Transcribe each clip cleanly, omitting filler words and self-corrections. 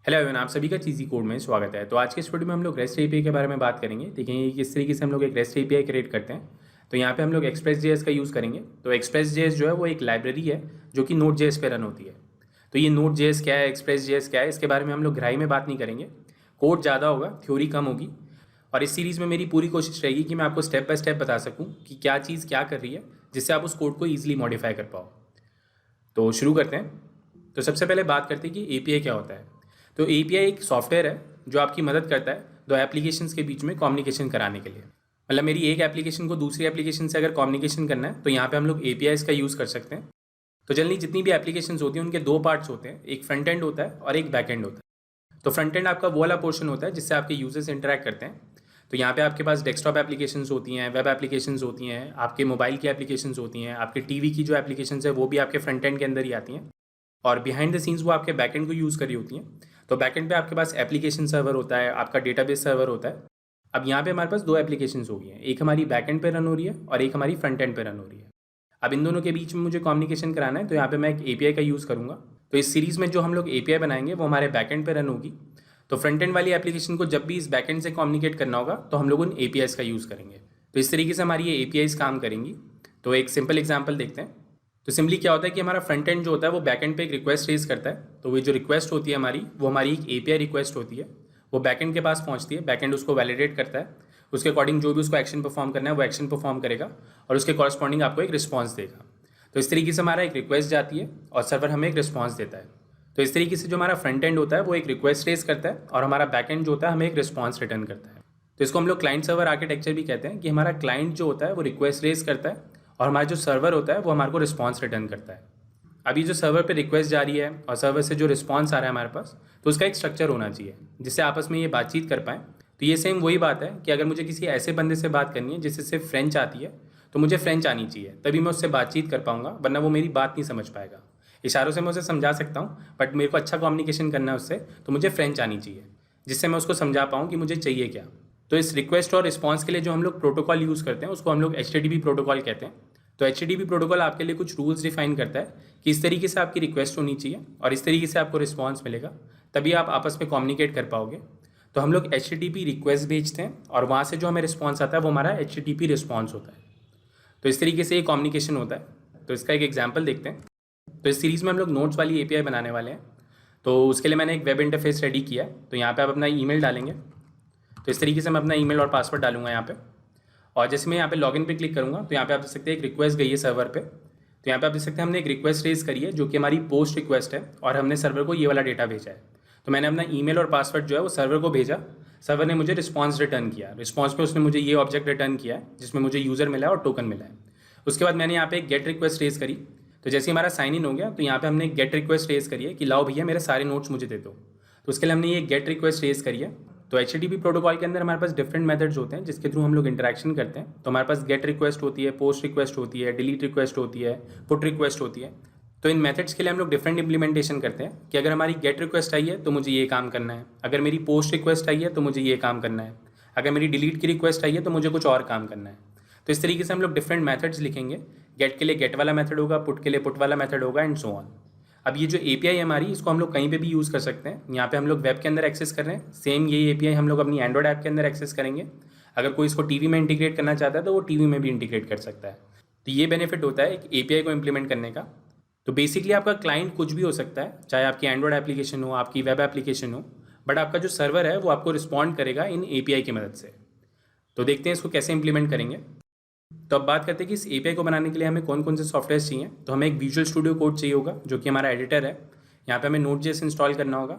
Hello everyone, आप सभी का चीज़ी कोड में स्वागत है। तो आज के इस वीडियो में हम लोग रेस्ट एपीआई के बारे में बात करेंगे। देखेंगे किस तरीके से हम लोग एक रेस्ट एपीआई क्रिएट करते हैं। तो यहाँ पे हम लोग एक्सप्रेस जेएस का यूज़ करेंगे। तो एक्सप्रेस जेएस जो है वो एक लाइब्रेरी है जो कि नोड जेएस पे रन होती है। तो ये नोड जेएस क्या है, एक्सप्रेस जेएस क्या है, इसके बारे में हम लोग गहराई में बात नहीं करेंगे। कोड ज़्यादा होगा, थ्योरी कम होगी। और इस सीरीज़ में मेरी पूरी कोशिश रहेगी कि मैं आपको स्टेप बाय स्टेप बता सकूँ कि क्या चीज़ क्या कर रही है, जिससे आप उस कोड को ईजिली मॉडिफाई कर पाओ। तो शुरू करते हैं। तो सबसे पहले बात करते हैं कि एपीआई क्या होता है। तो एपीआई एक सॉफ्टवेयर है जो आपकी मदद करता है दो एप्लीकेशंस के बीच में कम्युनिकेशन कराने के लिए। मतलब मेरी एक एप्लीकेशन को दूसरी एप्लीकेशन से अगर कम्युनिकेशन करना है तो यहाँ पे हम लोग एपीआईज का यूज़ कर सकते हैं। तो जनरली जितनी भी एप्लीकेशंस होती हैं उनके दो पार्ट्स होते हैं, एक फ्रंट एंड होता है और एक बैक एंड होता है। तो फ्रंट एंड आपका वो वाला पोर्शन होता है जिससे आपके यूजर्स इंटरेक्ट करते हैं। तो यहाँ पे आपके पास डेस्कटॉप एप्लीकेशंस होती हैं, वेब एप्लीकेशंस होती हैं, आपके मोबाइल की एप्लीकेशंस होती हैं, आपके टीवी की जो एप्लीकेशंस है वो भी आपके फ्रंट एंड के अंदर ही आती हैं। और बिहाइंड द सीन्स वो आपके बैकएंड को यूज़ करी होती हैं। तो बैकएंड पे आपके पास एप्लीकेशन सर्वर होता है, आपका डेटाबेस सर्वर होता है। अब यहाँ पे हमारे पास दो एप्लीकेशंस हो गई हैं, एक हमारी बैकएंड पे रन हो रही है और एक हमारी फ्रंट एंड पे रन हो रही है। अब इन दोनों के बीच में मुझे कम्युनिकेशन कराना है तो यहाँ पे मैं एक एपीआई का यूज़ करूँगा। तो इस सीरीज़ में जो हम लोग एपीआई बनाएंगे वो हमारे बैकएंड पे रन होगी। तो फ्रंट एंड वाली एप्लीकेशन को जब भी इस बैकएंड से कम्युनिकेट करना होगा तो हम लोग उन एपीआईज का यूज़ करेंगे। तो इस तरीके से हमारी ये एपीआईज काम करेंगी। तो एक सिंपल एग्जाम्पल देखते हैं। तो सिंपली क्या होता है कि हमारा फ्रंट एंड जो होता है वो बैक एंड पे एक रिक्वेस्ट रेज करता है। तो वो जो रिक्वेस्ट होती है हमारी वो हमारी एक एपीआई रिक्वेस्ट होती है। वो बैक एंड के पास पहुंचती है, बैक एंड उसको वैलिडेट करता है, उसके अकॉर्डिंग जो भी उसको एक्शन परफॉर्म करना है वो एक्शन परफॉर्म करेगा और उसके कॉरस्पॉन्डिंग आपको एक रिस्पॉन्स देगा। तो इस तरीके से हमारा एक रिक्वेस्ट जाती है और सर्वर हमें एक रिस्पॉन्स देता है। तो इस तरीके से जो हमारा फ्रंट एंड होता है वो एक रिक्वेस्ट रेज करता है और हमारा बैक एंड जो होता है हमें एक रिस्पॉन्स रिटर्न करता है। तो इसको हम लोग क्लाइंट सर्वर आर्किटेक्चर भी कहते हैं कि हमारा क्लाइंट जो होता है वो रिक्वेस्ट रेज करता है और हमारा जो सर्वर होता है वो हमारे को रिस्पॉन्स रिटर्न करता है। अभी जो सर्वर पे रिक्वेस्ट जा रही है और सर्वर से जो रिस्पॉन्स आ रहा है हमारे पास, तो उसका एक स्ट्रक्चर होना चाहिए जिससे आपस में ये बातचीत कर पाएँ। तो ये सेम वही बात है कि अगर मुझे किसी ऐसे बंदे से बात करनी है जिससे सिर्फ फ्रेंच आती है तो मुझे फ्रेंच आनी चाहिए, तभी मैं उससे बातचीत कर पाऊंगा, वरना वो मेरी बात नहीं समझ पाएगा। इशारों से मैं उसे समझा सकता हूँ बट मेरे को अच्छा कम्युनिकेशन करना है उससे, तो मुझे फ्रेंच आनी चाहिए जिससे मैं उसको समझा पाऊँ कि मुझे चाहिए क्या। तो इस रिक्वेस्ट और रिस्पॉन्स के लिए जो हम लोग प्रोटोकॉल यूज़ करते हैं उसको हम लोग HTTP प्रोटोकॉल कहते हैं। तो HTTP प्रोटोकॉल आपके लिए कुछ रूल्स डिफाइन करता है कि इस तरीके से आपकी रिक्वेस्ट होनी चाहिए और इस तरीके से आपको रिस्पॉन्स मिलेगा, तभी आप आपस में कम्युनिकेट कर पाओगे। तो हम लोग HTTP रिक्वेस्ट भेजते हैं और वहाँ से जो हमें रिस्पॉन्स आता है वो हमारा HTTP रिस्पॉन्स होता है। तो इस तरीके से ये कम्युनिकेशन होता है। तो इसका एक एग्जाम्पल देखते हैं। तो इस सीरीज़ में हम लोग नोट्स वाली एपीआई बनाने वाले हैं। तो उसके लिए मैंने एक वेब इंटरफेस रेडी किया है। तो यहाँ पे आप अपना ईमेल डालेंगे। तो इस तरीके से मैं अपना ईमेल और पासवर्ड डालूंगा यहाँ पे। और जैसे मैं यहाँ पे लॉगिन पे क्लिक करूँगा तो यहाँ पे आप देख सकते हैं एक रिक्वेस्ट गई है सर्वर पे। तो यहाँ पे आप देख सकते हैं हमने एक रिक्वेस्ट रेज करी है जो कि हमारी पोस्ट रिक्वेस्ट है और हमने सर्वर को ये वाला डेटा भेजा है। तो मैंने अपना ईमेल और पासवर्ड जो है वो सर्वर को भेजा। सर्वर ने मुझे रिस्पॉन्स रिटर्न किया। रिस्पॉन्स पे उसने मुझे ये ऑब्जेक्ट रिटर्न किया है जिसमें मुझे यूज़र मिला है और टोकन मिला है। उसके बाद मैंने यहाँ पे एक गेट रिक्वेस्ट रेज करी। तो जैसे हमारा साइन इन हो गया तो यहाँ पे हमने एक गेट रिक्वेस्ट रेज करी है कि लाओ भैया मेरे सारे नोट्स मुझे दे दो। तो उसके लिए हमने ये गेट रिक्वेस्ट रेज करी है। तो HTTP प्रोटोकॉल के अंदर हमारे पास डिफरेंट मेथड्स होते हैं जिसके थ्रू हम लोग इंटरेक्शन करते हैं। तो हमारे पास गेट रिक्वेस्ट होती है, पोस्ट रिक्वेस्ट होती है, डिलीट रिक्वेस्ट होती है, पुट रिक्वेस्ट होती है। तो इन मेथड्स के लिए हम लोग डिफरेंट इंप्लीमेंटेशन करते हैं कि अगर हमारी गेट रिक्वेस्ट आई है तो मुझे ये काम करना है, अगर मेरी पोस्ट रिक्वेस्ट आई है तो मुझे ये काम करना है, अगर मेरी डिलीट की रिक्वेस्ट आई है तो मुझे कुछ और काम करना है। तो इस तरीके से हम लोग डिफरेंट मेथड्स लिखेंगे। गेट के लिए गेट वाला मेथड होगा, पुट के लिए पुट वाला मेथड होगा एंड सो ऑन। अब ये जो एपीआई हमारी, इसको हम लोग कहीं पे भी यूज़ कर सकते हैं। यहाँ पे हम लोग वेब के अंदर एक्सेस कर रहे हैं, सेम ये एपीआई हम लोग अपनी एंड्रॉइड ऐप के अंदर एक्सेस करेंगे। अगर कोई इसको टीवी में इंटीग्रेट करना चाहता है तो वो टीवी में भी इंटीग्रेट कर सकता है। तो ये बेनिफिट होता है एक एपीआई को इम्प्लीमेंट करने का। तो बेसिकली आपका क्लाइंट कुछ भी हो सकता है, चाहे आपकी एंड्रॉइड एप्लीकेशन हो, आपकी वेब एप्लीकेशन हो, बट आपका जो सर्वर है वो आपको रिस्पॉन्ड करेगा इन एपीआई की मदद से। तो देखते हैं इसको कैसे इंप्लीमेंट करेंगे। तो अब बात करते हैं कि इस एपीआई को बनाने के लिए हमें कौन कौन से सॉफ्टवेयर चाहिए। तो हमें एक विजुअल स्टूडियो कोड चाहिए होगा जो कि हमारा एडिटर है। यहाँ पे हमें Node.js इंस्टॉल करना होगा।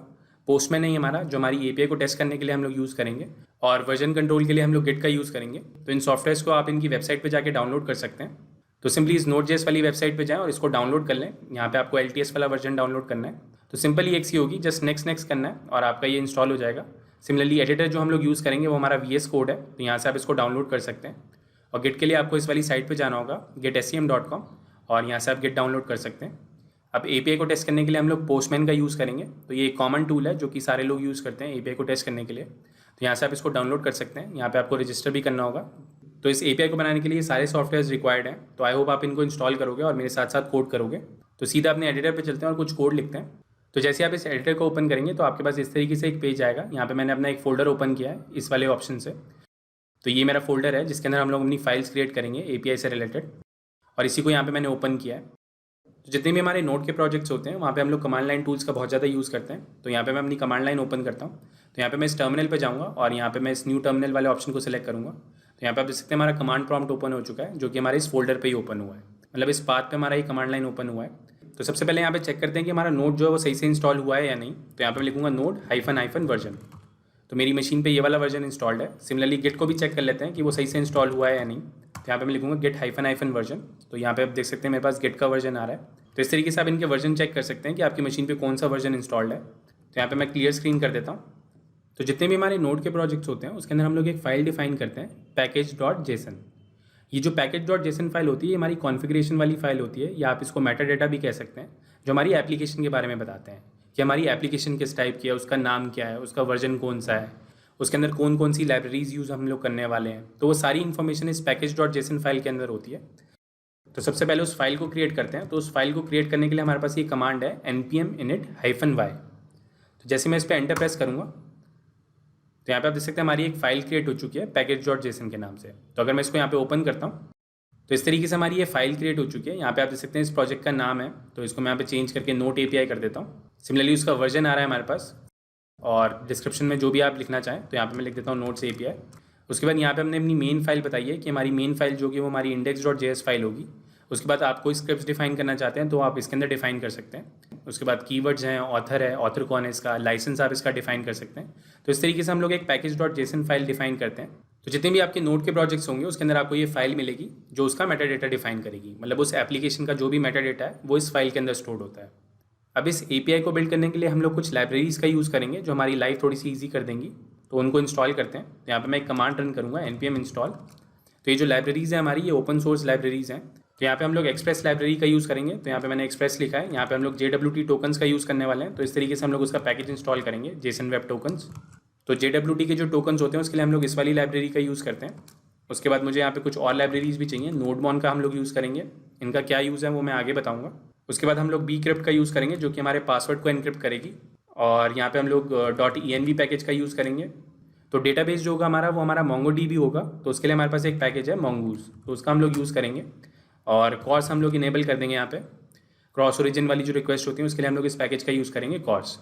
पोस्टमैन है हमारा जो हमारी एपीआई को टेस्ट करने के लिए हम लोग यूज़ करेंगे। और वर्जन कंट्रोल के लिए हम लोग गिट का यूज़ करेंगे। तो इन सॉफ्टवेयर्स को आप इनकी वेबसाइट पर जाकर डाउनलोड कर सकते हैं। तो सिंपली इस Node.js वाली वेबसाइट पर जाएँ और इसको डाउनलोड कर लें। यहाँ पे आपको LTS वाला वर्जन डाउनलोड करना है। तो सिंपली एक सी होगी, जस्ट नेक्स्ट नेक्स्ट करना है और आपका ये इंस्टॉल हो जाएगा। सिमिलरली एडिटर जो हम लोग यूज़ करेंगे वो हमारा VS कोड है। तो यहाँ से आप इसको डाउनलोड कर सकते हैं। और गिट के लिए आपको इस वाली साइट पे जाना होगा getscm.com और यहाँ से आप गिट डाउनलोड कर सकते हैं। अब एपीआई को टेस्ट करने के लिए हम लोग पोस्टमैन का यूज़ करेंगे। तो ये एक कॉमन टूल है जो कि सारे लोग यूज़ करते हैं एपीआई को टेस्ट करने के लिए। तो यहाँ से आप इसको डाउनलोड कर सकते हैं। यहाँ पे आपको रजिस्टर भी करना होगा। तो इस एपीआई को बनाने के लिए सारे सॉफ्टवेयर रिक्वायर्ड हैं। तो आई होप आप इनको इंस्टॉल करोगे और मेरे साथ साथ कोड करोगे। तो सीधा अपने एडिटर पर चलते हैं और कुछ कोड लिखते हैं। तो जैसे आप इस एडिटर को ओपन करेंगे तो आपके पास इस तरीके से एक पेज आएगा। यहाँ पे मैंने अपना एक फ़ोल्डर ओपन किया है इस वाले ऑप्शन से। तो ये मेरा फोल्डर है जिसके अंदर हम लोग अपनी फाइल्स क्रिएट करेंगे एपीआई से रिलेटेड, और इसी को यहाँ पे मैंने ओपन किया है। तो जितने भी हमारे नोड के प्रोजेक्ट्स होते हैं वहाँ पे हम लोग कमांड लाइन टूल्स का बहुत ज़्यादा यूज़ करते हैं। तो यहाँ पे मैं अपनी कमांड लाइन ओपन करता हूँ। तो यहाँ पे मैं इस टर्मिनल पे जाऊँगा और यहाँ पे मैं इस न्यू टर्मिनल वाले ऑप्शन को सिलेक्ट करूँगा। तो यहाँ पे आप देख सकते हैं हमारा कमांड प्रॉम्प्ट ओपन हो चुका है, जो कि हमारे इस फोल्डर पर ही ओपन हुआ है, मतलब इस पाथ पे हमारा ये कमांड लाइन ओपन हुआ है। तो सबसे पहले यहाँ पे चेक करते हैं कि हमारा नोड जो है वो सही से इंस्टॉल हुआ है या नहीं। तो यहाँ पे मैं लिखूँगा नोड -- वर्जन। तो मेरी मशीन पे ये वाला वर्जन इंस्टॉल्ड है। सिमिलरली गिट को भी चेक कर लेते हैं कि वो सही से इंस्टॉल हुआ है या नहीं। तो यहाँ पे मैं लिखूँगा गिट -- वर्जन। तो यहाँ पे आप देख सकते हैं मेरे पास गिट का वर्जन आ रहा है। तो इस तरीके से आप इनके वर्जन चेक कर सकते हैं कि आपकी मशीन पे कौन सा वर्जन इंस्टॉल्ड है। तो यहाँ पे मैं क्लियर स्क्रीन कर देता हूँ। तो जितने भी हमारे नोड के प्रोजेक्ट्स होते हैं उसके अंदर हम लोग एक फ़ाइल डिफाइन करते हैं package.json। ये जो package.json फाइल होती है ये हमारी कॉन्फ़िगरेशन वाली फाइल होती है, या आप इसको मेटा डेटा भी कह सकते हैं, जो हमारी एप्लीकेशन के बारे में बताते हैं कि हमारी एप्लीकेशन किस टाइप की है, उसका नाम क्या है, उसका वर्जन कौन सा है, उसके अंदर कौन कौन सी लाइब्रेरीज यूज़ हम लोग करने वाले हैं। तो वो सारी इन्फॉर्मेशन इस package.json फाइल के अंदर होती है। तो सबसे पहले उस फाइल को क्रिएट करते हैं। तो उस फाइल को क्रिएट करने के लिए हमारे पास ये कमांड है npm init-y। तो जैसे मैं इस पर एंटर प्रेस करूँगा तो यहाँ पे आप देख सकते हैं हमारी एक फ़ाइल क्रिएट हो चुकी है package.json के नाम से। तो अगर मैं इसको यहाँ पे ओपन करता हूँ तो इस तरीके से हमारी ये फाइल क्रिएट हो चुकी है। यहाँ पे आप देख सकते हैं इस प्रोजेक्ट का नाम है, तो इसको मैं यहाँ पे चेंज करके नोट API कर देता हूँ। सिमिलरली उसका वर्जन आ रहा है हमारे पास, और डिस्क्रिप्शन में जो भी आप लिखना चाहें तो यहाँ पे मैं लिख देता हूँ नोट्स API। उसके बाद यहाँ पे हमने अपनी मेन फाइल बताई है कि हमारी मेन फाइल जो कि वो हमारी index.js फाइल होगी। उसके बाद आप कोई स्क्रिप्ट डिफाइन करना चाहते हैं तो आप इसके अंदर डिफाइन कर सकते हैं। उसके बाद कीवर्ड्स हैं, ऑथर है, ऑथर कौन है, इसका लाइसेंस आप इसका डिफाइन कर सकते हैं। तो इस तरीके से हम लोग एक package.json फाइल डिफाइन करते हैं। तो जितने भी आपके नोड के प्रोजेक्ट्स होंगे उसके अंदर आपको ये फाइल मिलेगी जो उसका मेटा डेटा डिफाइन करेगी, मतलब उस एप्लीकेशन का जो भी मेटा डेटा है वो इस फाइल के अंदर स्टोर होता है। अब इस API को बिल्ड करने के लिए हम लोग कुछ लाइब्रेरीज़ का यूज़ करेंगे जो हमारी लाइफ थोड़ी सी ईजी कर देंगी। तो उनको इंस्टॉल करते हैं। तो यहाँ पे मैं एक कमांड रन करूँगा npm install। तो ये जो लाइब्रेरीज़ हैं हमारी ये ओपन सोर्स लाइब्रेरीज़ हैं। तो यहाँ पे हम लोग एक्सप्रेस लाइब्रेरी का यूज़ करेंगे। तो यहाँ पे मैंने एक्सप्रेस लिखा है। यहाँ पे हम लोग JWT टोकन्स का यूज़ करने वाले हैं। तो इस तरीके से हम लोग उसका पैकेज इंस्टॉल करेंगे, जेसन वेब टोकन्स। तो JWT के जो टोकन्स होते हैं उसके लिए हम लोग इस वाली लाइब्रेरी का यूज़ करते हैं। उसके बाद मुझे यहाँ पे कुछ और लाइब्रेरीज़ भी चाहिए। नोडमॉन का हम लोग यूज़ करेंगे, इनका क्या यूज़ है वो मैं आगे बताऊँगा। उसके बाद हम लोग bcrypt का यूज़ करेंगे जो कि हमारे पासवर्ड को एनक्रिप्ट करेगी। और यहाँ पे हम लोग .env पैकेज का यूज़ करेंगे। तो डेटाबेस जो होगा हमारा वो हमारा MongoDB होगा। तो उसके लिए हमारे पास एक पैकेज है mongoose, तो उसका हम लोग यूज़ करेंगे। और कॉर्स हम लोग इनेबल कर देंगे। यहाँ पे क्रॉस ओरिजिन वाली जो रिक्वेस्ट होती है उसके लिए हम लोग इस पैकेज का यूज़ करेंगे कॉर्स।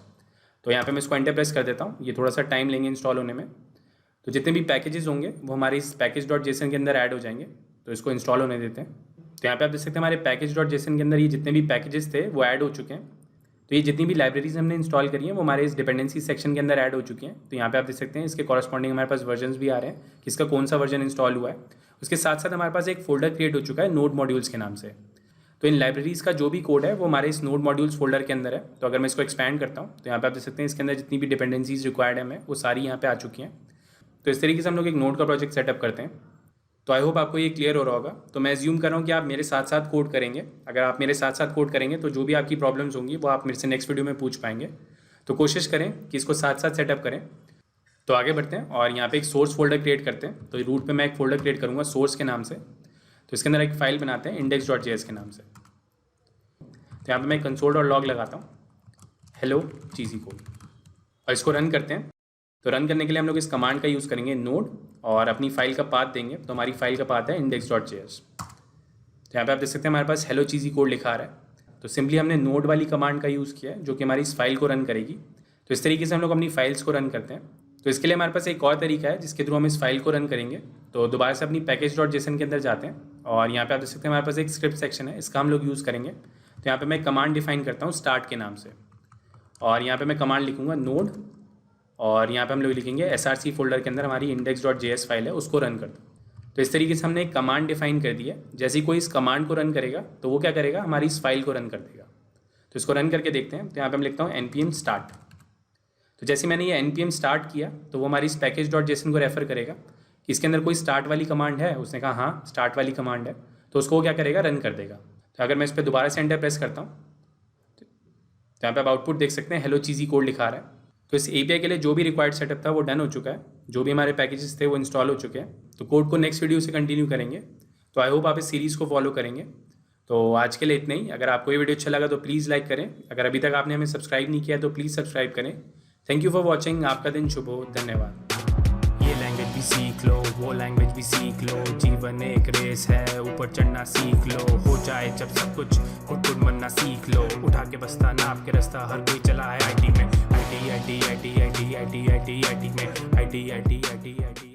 तो यहाँ पे मैं इसको एंटर प्रेस कर देता हूँ। ये थोड़ा सा टाइम लेंगे इंस्टॉल होने में। तो जितने भी पैकेजेस होंगे वो हमारे इस package.json के अंदर ऐड हो जाएंगे। तो इसको इंस्टॉल होने देते हैं। तो यहाँ पे आप देख सकते हैं हमारे package.json के अंदर ये जितने भी पैकेजेस थे वो ऐड हो चुके हैं। तो ये जितनी भी लाइब्रेरीज हमने इंस्टॉल करी हैं वो हमारे इस डिपेंडेंसी सेक्शन के अंदर ऐड हो चुकी हैं। तो यहाँ पे आप देख सकते हैं इसके कॉरस्पॉन्डिंग हमारे पास वर्जन्स भी आ रहे हैं कि इसका कौन सा वर्जन इंस्टॉल हुआ है। उसके साथ साथ हमारे पास एक फोल्डर क्रिएट हो चुका है नोड मॉड्यूल्स के नाम से। तो इन लाइब्रेरीज का जो भी कोड है वो हमारे इस नोड मॉड्यूल्स फोल्डर के अंदर है। तो अगर मैं इसको एक्सपैंड करता हूँ तो यहाँ पे आप देख सकते हैं इसके अंदर जितनी भी डिपेंडेंसीज रिक्वायर्ड है वो सारी यहाँ पे आ चुकी हैं। तो इस तरीके से हम लोग एक नोड का प्रोजेक्ट सेटअप करते हैं। तो आई होप आपको ये क्लियर हो रहा होगा। तो मैं एज्यूम कर रहा हूँ कि आप मेरे साथ साथ कोड करेंगे। अगर आप मेरे साथ साथ कोड करेंगे तो जो भी आपकी प्रॉब्लम्स होंगी वो आप मेरे से नेक्स्ट वीडियो में पूछ पाएंगे। तो कोशिश करें कि इसको साथ साथ सेटअप करें। तो आगे बढ़ते हैं और यहाँ पे एक सोर्स फोल्डर क्रिएट करते हैं। तो रूट पे मैं एक फोल्डर क्रिएट करूँगा सोर्स के नाम से। तो इसके अंदर एक फाइल बनाते हैं index.js के नाम से। तो यहाँ पे मैं console.log लगाता हूँ हेलो चीज़ी कोड और इसको रन करते हैं। तो रन करने के लिए हम लोग इस कमांड का यूज़ करेंगे नोड और अपनी फाइल का पाथ देंगे। तो हमारी फाइल का पाथ है index.js। तो यहाँ पे आप देख सकते हैं हमारे पास हेलो चीज़ी कोड लिखा आ रहा है। तो सिंपली हमने नोड वाली कमांड का यूज़ किया है जो कि हमारी इस फाइल को रन करेगी। तो इस तरीके से हम लोग अपनी फाइल्स को रन करते हैं। तो इसके लिए हमारे पास एक और तरीका है जिसके थ्रू हम इस फाइल को रन करेंगे। तो दोबारा से अपनी package.json के अंदर जाते हैं और यहाँ पे आप देख सकते हैं हमारे पास एक स्क्रिप्ट सेक्शन है, इसका हम लोग यूज़ करेंगे। तो यहाँ पे मैं कमांड डिफाइन करता हूँ स्टार्ट के नाम से और यहाँ पे मैं कमांड लिखूँगा नोड और यहाँ पे हम लोग लिखेंगे src फोल्डर के अंदर हमारी index.js फाइल है उसको रन कर दो। तो इस तरीके से हमने एक कमांड डिफाइन कर दी है। जैसे ही कोई इस कमांड को रन करेगा तो वो क्या करेगा, हमारी इस फाइल को रन कर देगा। तो इसको रन करके देखते हैं। तो यहाँ पे मैं लिखता हूँ npm start। तो जैसे मैंने ये npm start किया तो वो हमारी इस package.json को रेफर करेगा कि इसके अंदर कोई स्टार्ट वाली कमांड है। उसने कहा हाँ स्टार्ट वाली कमांड है, तो उसको क्या करेगा, रन कर देगा। तो अगर मैं इस पर दोबारा से एंटर प्रेस करता हूँ तो यहाँ पे आप आउटपुट देख सकते हैं हेलो चीज़ी कोड लिखा रहा है। तो इस API के लिए जो भी रिक्वायर्ड सेटअप था वो डन हो चुका है। जो भी हमारे पैकेजेस थे वो इंस्टॉल हो चुके हैं। तो कोड को नेक्स्ट वीडियो से कंटिन्यू करेंगे। तो आई होप आप इस सीरीज़ को फॉलो करेंगे तो आज के लिए इतना ही। अगर आपको ये वीडियो अच्छा लगा तो प्लीज़ लाइक करें। अगर अभी तक आपने हमें सब्सक्राइब नहीं किया तो प्लीज़ सब्सक्राइब करें। Thank you for watching. आपका दिन शुभ हो। धन्यवाद। ये लैंग्वेज भी सीख लो, वो लैंग्वेज भी सीख लो, जीवन एक रेस है, ऊपर चढ़ना सीख लो। हो जाए जब सब कुछ, खुद बनना सीख लो। उठा के बस्ता नाप के रास्ता, हर कोई चला है आईटी में। आईटी में आईटी